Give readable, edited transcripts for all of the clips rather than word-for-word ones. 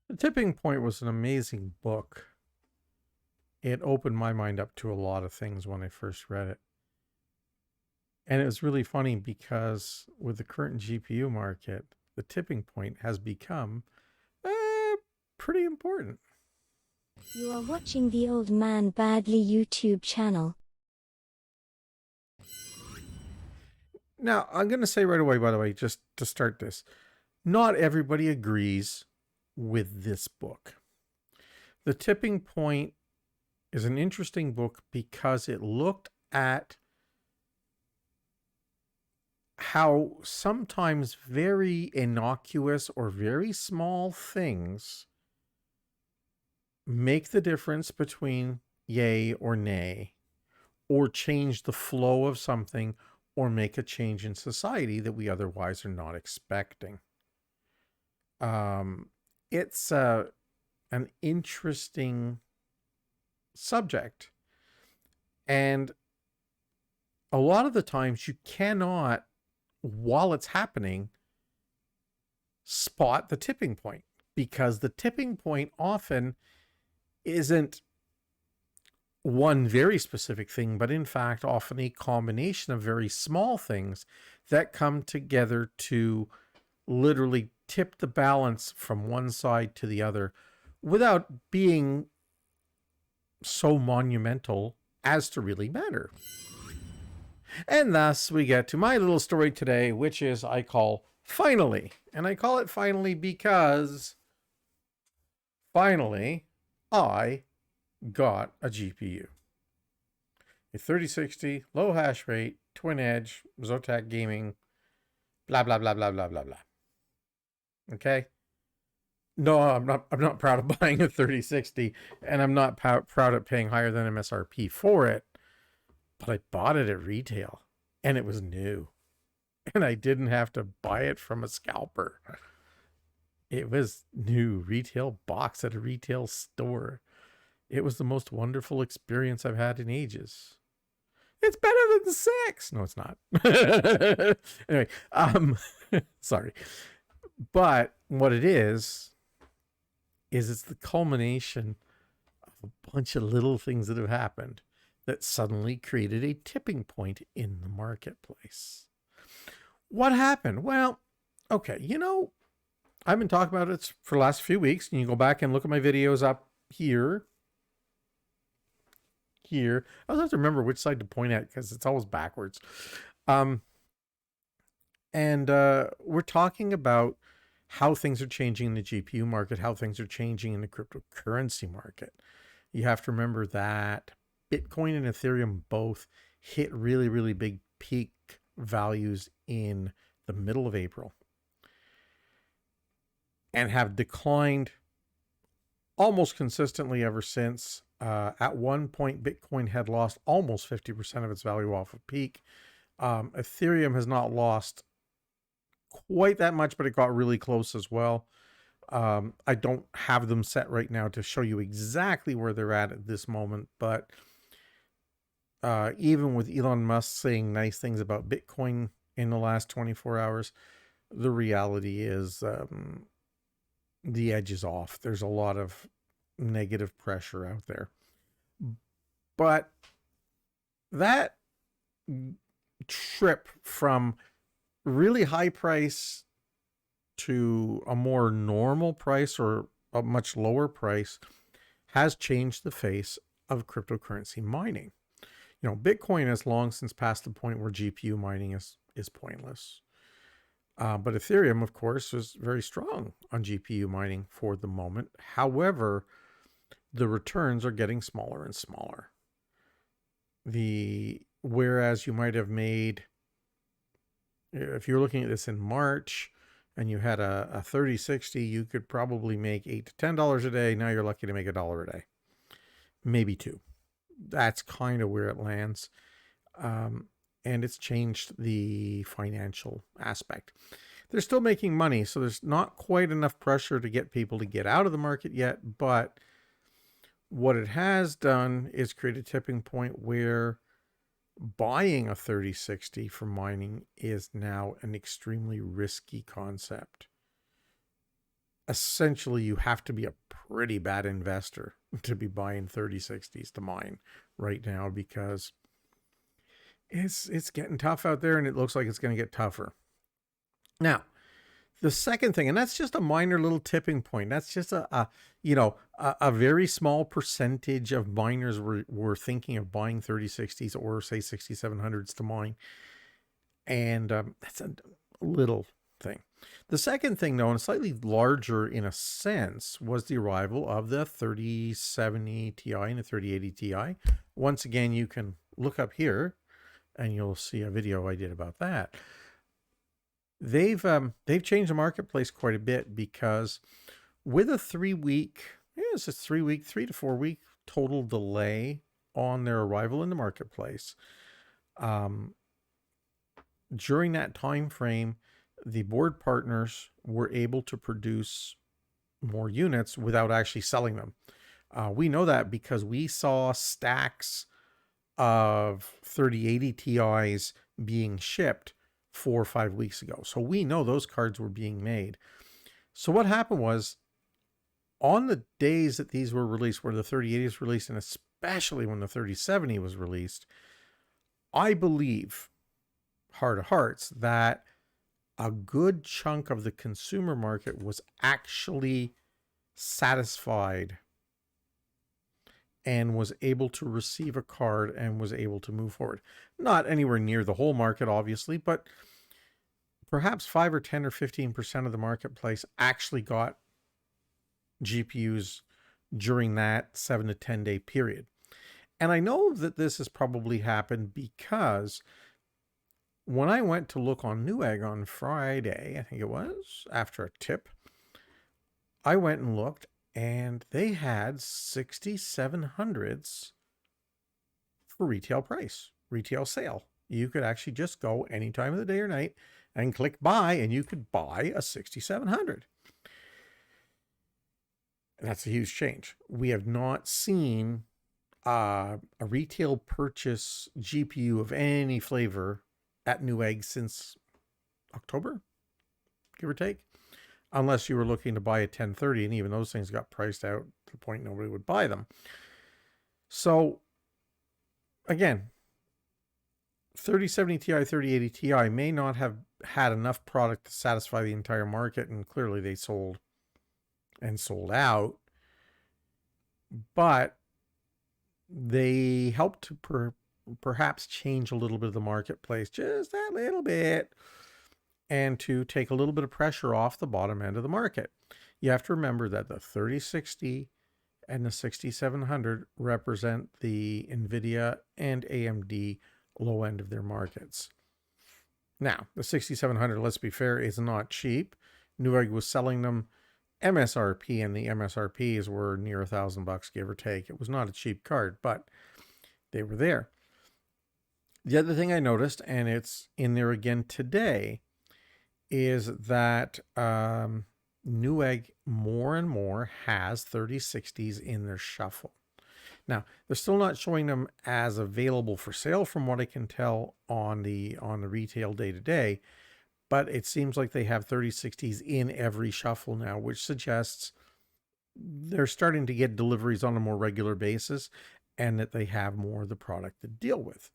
The Tipping Point was an amazing book. It opened my mind up to a lot of things when I first read it. And it was really funny because with the current GPU market, the tipping point has become pretty important. You are watching the Old Man Badly YouTube channel. Now, I'm going to say right away, by the way, just to start this, not everybody agrees with this book. The Tipping Point is an interesting book because it looked at how sometimes very innocuous or very small things make the difference between yay or nay, or change the flow of something, or make a change in society that we otherwise are not expecting. It's an interesting subject. And a lot of the times you cannot, while it's happening, spot the tipping point, because the tipping point often isn't one very specific thing, but in fact, often a combination of very small things that come together to literally tip the balance from one side to the other without being so monumental as to really matter. And thus we get to my little story today, which is I call Finally. And I call it Finally because finally I got a GPU. A 3060, low hash rate, twin edge, Zotac gaming, blah, blah, blah, blah, blah, blah, blah. Okay? No, I'm not proud of buying a 3060, and I'm not proud of paying higher than MSRP for it, but I bought it at retail, and it was new, and I didn't have to buy it from a scalper. It was new, retail box at a retail store. It was the most wonderful experience I've had in ages. It's better than sex. No, it's not. Anyway, sorry. But what it is it's the culmination of a bunch of little things that have happened that suddenly created a tipping point in the marketplace. What happened? Well, okay, I've been talking about it for the last few weeks, and you go back and look at my videos up here. I always have to remember which side to point at because it's always backwards. And we're talking about how things are changing in the GPU market, how things are changing in the cryptocurrency market. You have to remember that Bitcoin and Ethereum both hit really, really big peak values in the middle of April and have declined almost consistently ever since. At one point, Bitcoin had lost almost 50% of its value off of peak. Ethereum has not lost quite that much, but it got really close as well. I don't have them set right now to show you exactly where they're at this moment, but even with Elon Musk saying nice things about Bitcoin in the last 24 hours, the reality is the edge is off. There's a lot of negative pressure out there. But that trip from really high price to a more normal price or a much lower price has changed the face of cryptocurrency mining. Bitcoin has long since passed the point where GPU mining is pointless. But Ethereum, of course, is very strong on GPU mining for the moment. However, the returns are getting smaller and smaller. Whereas you might have made, if you're looking at this in March and you had a 3060, you could probably make $8 to $10 a day. Now you're lucky to make $1 a day, maybe $2. That's kind of where it lands. And it's changed the financial aspect. They're still making money, so there's not quite enough pressure to get people to get out of the market yet, but what it has done is create a tipping point where buying a 3060 for mining is now an extremely risky concept. essentially you have to be a pretty bad investor to be buying 3060s to mine right now, because it's getting tough out there, and it looks like it's going to get tougher. Now, the second thing, and that's just a minor little tipping point. That's just a very small percentage of miners were thinking of buying 3060s or say 6700s to mine. And that's a little thing. The second thing, though, and slightly larger in a sense, was the arrival of the 3070ti and the 3080ti. Once again, you can look up here and you'll see a video I did about that. They've changed the marketplace quite a bit, because with a 3 to 4 week total delay on their arrival in the marketplace, during that time frame, the board partners were able to produce more units without actually selling them. We know that because we saw stacks of 3080 Ti's being shipped 4 or 5 weeks ago. So we know those cards were being made. So what happened was, on the days that these were released, where the 3080 was released, and especially when the 3070 was released, I believe, heart of hearts, that a good chunk of the consumer market was actually satisfied and was able to receive a card and was able to move forward. Not anywhere near the whole market, obviously, but perhaps 5 or 10 or 15% of the marketplace actually got GPUs during that 7 to 10 day period. And I know that this has probably happened because when I went to look on Newegg on Friday, I think it was, after a tip, I went and looked, and they had 6700s for retail price, retail sale. You could actually just go any time of the day or night and click buy, and you could buy a 6700. That's a huge change. We have not seen a retail purchase GPU of any flavor at Newegg since October, give or take, unless you were looking to buy a 1030, and even those things got priced out to the point nobody would buy them. So again, 3070 Ti, 3080 Ti may not have had enough product to satisfy the entire market, and clearly they sold out, but they helped to perhaps change a little bit of the marketplace, just that little bit, and to take a little bit of pressure off the bottom end of the market. You have to remember that the 3060 and the 6700 represent the NVIDIA and AMD low end of their markets. Now, the 6700, let's be fair, is not cheap. Newegg was selling them MSRP, and the MSRPs were near $1,000, give or take. It was not a cheap card, but they were there. The other thing I noticed, and it's in there again today, is that Newegg more and more has 3060s in their shuffle. Now, they're still not showing them as available for sale from what I can tell on the retail day-to-day, but it seems like they have 3060s in every shuffle now, which suggests they're starting to get deliveries on a more regular basis and that they have more of the product to deal with.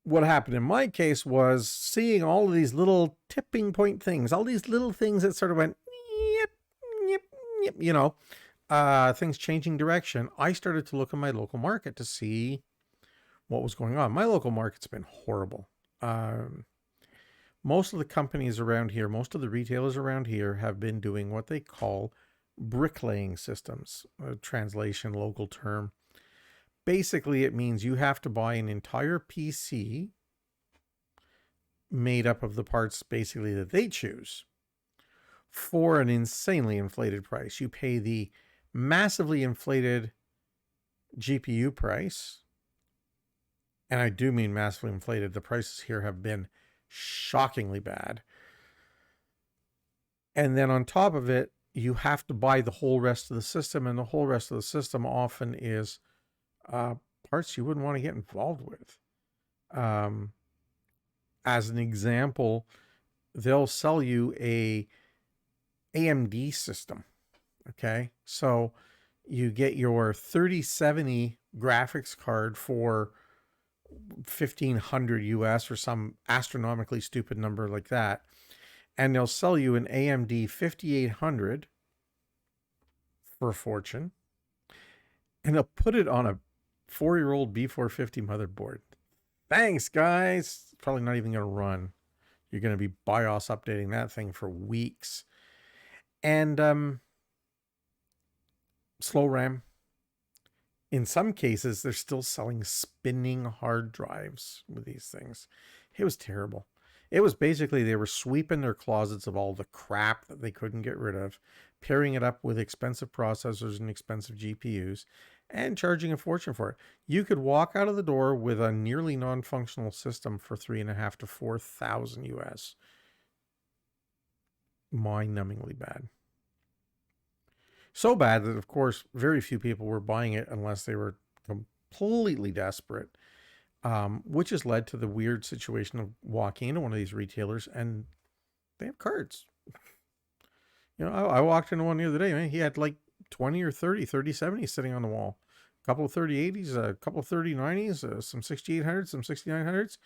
What happened in my case was seeing all of these little tipping point things, all these little things that sort of went, yep, yep, yep, things changing direction. I started to look at my local market to see what was going on. My local market's been horrible. Most of the companies around here, most of the retailers around here have been doing what they call bricklaying systems, a translation, local term. Basically, it means you have to buy an entire PC made up of the parts basically that they choose for an insanely inflated price. You pay the massively inflated GPU price, and I do mean massively inflated. The prices here have been shockingly bad. And then on top of it, you have to buy the whole rest of the system, and the whole rest of the system often is parts you wouldn't want to get involved with. As an example, they'll sell you a AMD system. Okay, so you get your 3070 graphics card for 1,500 US or some astronomically stupid number like that, and they'll sell you an AMD 5800 for a fortune, and they'll put it on a 4-year-old B450 motherboard. Thanks, guys. It's probably not even going to run. You're going to be BIOS updating that thing for weeks. And slow RAM. In some cases, they're still selling spinning hard drives with these things. It was terrible. It was basically they were sweeping their closets of all the crap that they couldn't get rid of, pairing it up with expensive processors and expensive GPUs, and charging a fortune for it. You could walk out of the door with a nearly non-functional system for $3,500 to $4,000 US. Mind-numbingly bad. So bad that, of course, very few people were buying it unless they were completely desperate, which has led to the weird situation of walking into one of these retailers and they have cards. I walked into one the other day, man. He had like 20 or 3070s sitting on the wall. A couple of 3080s, a couple of 3090s, some 6800s, some 6900s.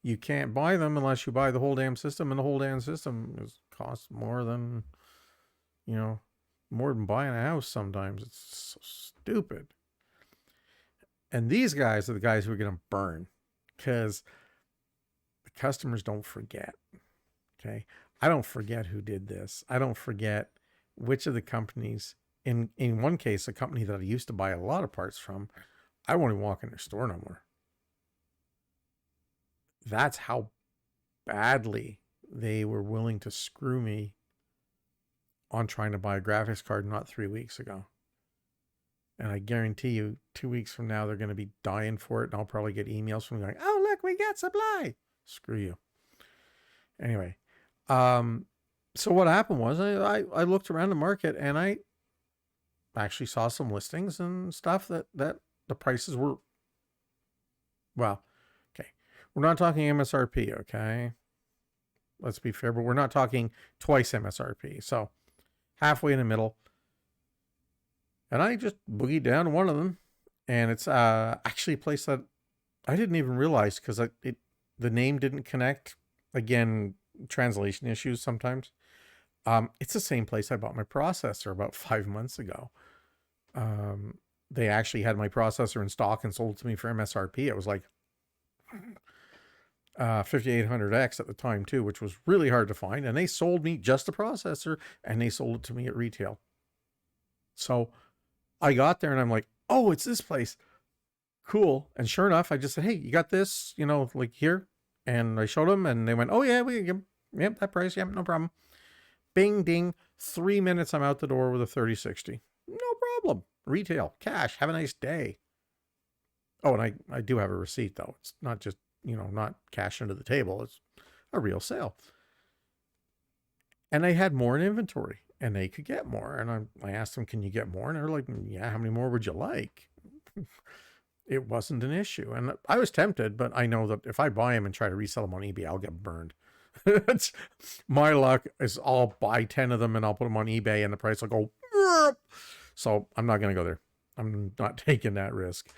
You can't buy them unless you buy the whole damn system, and the whole damn system costs more than, more than buying a house sometimes. It's so stupid. And these guys are the guys who are going to burn, because the customers don't forget. Okay. I don't forget who did this. I don't forget which of the companies, in one case, a company that I used to buy a lot of parts from, I won't even walk in their store no more. That's how badly they were willing to screw me on trying to buy a graphics card not 3 weeks ago. And I guarantee you 2 weeks from now, they're going to be dying for it. And I'll probably get emails from them going, oh, look, we got supply. Screw you. Anyway. So what happened was I looked around the market and I actually saw some listings and stuff that the prices were, well, okay. We're not talking MSRP. Okay. Let's be fair, but we're not talking twice MSRP. So halfway in the middle. And I just boogied down to one of them, and it's actually a place that I didn't even realize because the name didn't connect. Again, translation issues sometimes. It's the same place I bought my processor about 5 months ago. They actually had my processor in stock and sold it to me for MSRP. It was like 5800X at the time too, which was really hard to find. And they sold me just the processor, and they sold it to me at retail. So I got there and I'm like, oh, it's this place. Cool. And sure enough, I just said, hey, you got this, like here. And I showed them and they went, oh yeah, yep, that price. Yep, no problem. Bing, ding. 3 minutes, I'm out the door with a 3060. No problem. Retail, cash. Have a nice day. Oh, and I do have a receipt though. It's not just, not cash under the table. It's a real sale. And they had more in inventory and they could get more. And I asked them, can you get more? And they're like, yeah, how many more would you like? It wasn't an issue. And I was tempted, but I know that if I buy them and try to resell them on eBay, I'll get burned. My luck is I'll buy 10 of them and I'll put them on eBay and the price will go. Burp. So I'm not going to go there. I'm not taking that risk.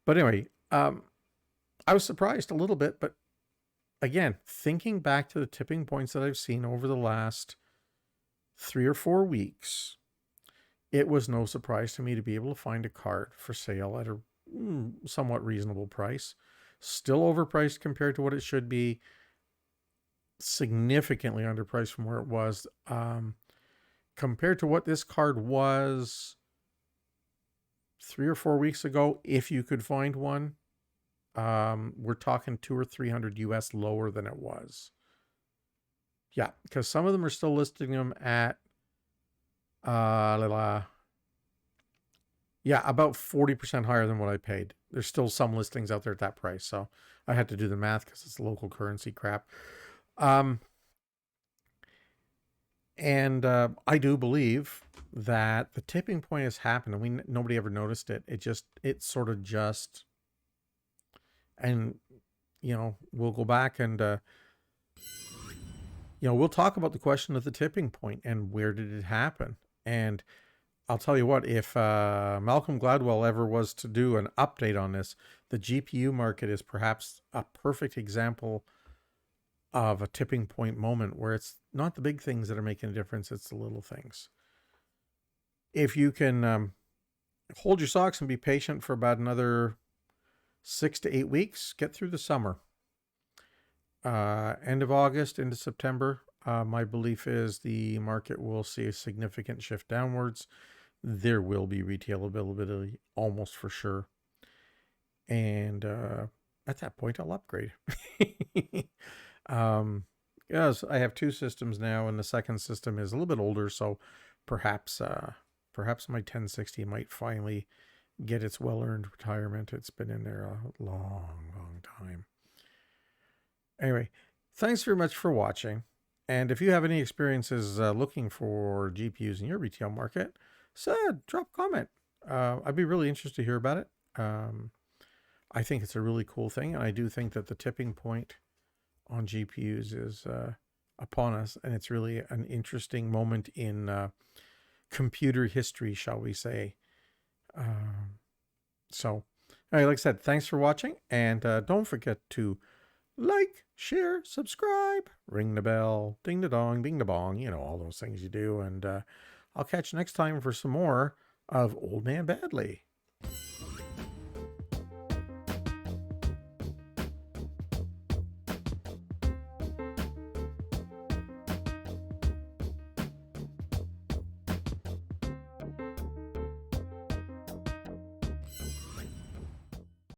But anyway, I was surprised a little bit, but again, thinking back to the tipping points that I've seen over the last 3 or 4 weeks, it was no surprise to me to be able to find a card for sale at a somewhat reasonable price. Still overpriced compared to what it should be. Significantly underpriced from where it was. Compared to what this card was 3 or 4 weeks ago, if you could find one, we're talking $200 or $300 US lower than it was. Yeah, because some of them are still listing them at about 40% higher than what I paid. There's still some listings out there at that price, so I had to do the math because it's local currency crap. And I do believe that the tipping point has happened, and nobody ever noticed it. It sort of just, and we'll go back and we'll talk about the question of the tipping point and where did it happen. And I'll tell you what, if Malcomn Gladwell ever was to do an update on this, the GPU market is perhaps a perfect example of a tipping point moment where it's not the big things that are making a difference, it's the little things. If you can hold your socks and be patient for about another 6 to 8 weeks, get through the summer. End of August into September, my belief is the market will see a significant shift downwards. There will be retail availability almost for sure. And at that point, I'll upgrade. Yes, I have 2 systems now, and the second system is a little bit older, so perhaps my 1060 might finally get its well-earned retirement. It's been in there a long time. Anyway, thanks very much for watching. And if you have any experiences looking for GPUs in your retail market, drop a comment. I'd be really interested to hear about it. I think it's a really cool thing, and I do think that the tipping point on GPUs is upon us, and it's really an interesting moment in computer history, shall we say. So, anyway, like I said, thanks for watching, and don't forget to like, share, subscribe, ring the bell, ding the dong, ding the bong, all those things you do, and I'll catch you next time for some more of Old Man Badly.